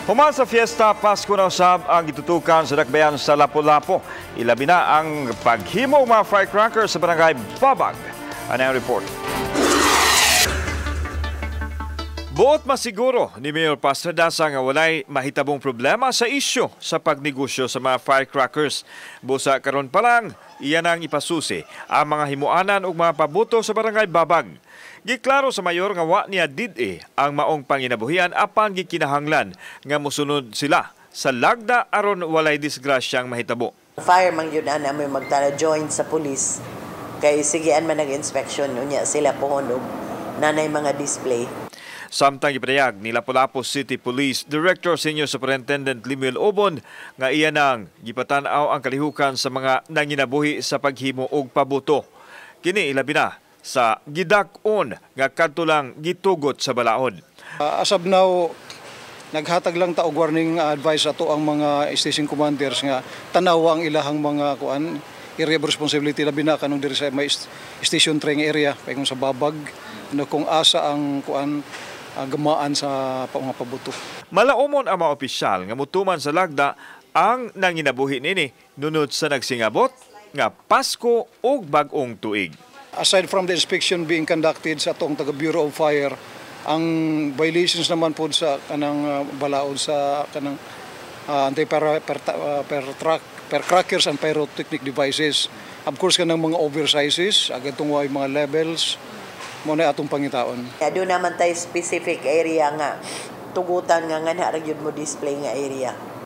Human sa Fiesta Pasko na usab ang gitutukan sa dakbayan sa Lapu-Lapu. Ilabi na ang paghimo mga firecrackers sa barangay Babag. Ano ang report? Buot masiguro ni Mayor Pastradasa nga walay mahitabong problema sa isyu sa pagnegosyo sa mga firecrackers. Busa karon pa lang, iyan ang ipasusi ang mga himuanan ug mga pabuto sa barangay Babag. Giklaro sa mayor nga wa niya did-e ang maong panginabuhian apan gikinahanglan nga mosunod sila sa lagda aron walay disgrasyang mahitabo. Fire man yun ana may magtala join sa pulis kay sigian man nag-inspection unya sila pohon og nanay mga display. Samtang ipadayag ni Lapu-Lapu City Police Director Senior Superintendent Limuel Obon nga iyan ang gipatan-aw ang kalihukan sa mga nanginabuhi sa paghimo og pabuto. Kini ilabi na sa gidak-on nga kadto lang gitugot sa balaod. As of now, naghatag lang ta og warning advice ato ang mga station commanders nga tanaw ang ilahang mga area of responsibility labi na kanang diri sa may station train area paingon sa Babag kung asa ang gamaan sa mga pabuto. Malaumon ang mga opisyal nga mutuman sa lagda ang nanginabuhi nini nunod sa nagsingabot nga Pasko ug bag-ong tuig. Aside from the inspection being conducted sa atong taga Bureau of Fire, ang violations naman po sa kanang balaod sa kanang anti-firecrackers and pyrotechnic devices. Of course kanang mga oversizes, agatong way mga levels, mo na atong pangitaon. Doon naman tayo specific area nga tugutan nga nga ra gyud mo display nga area.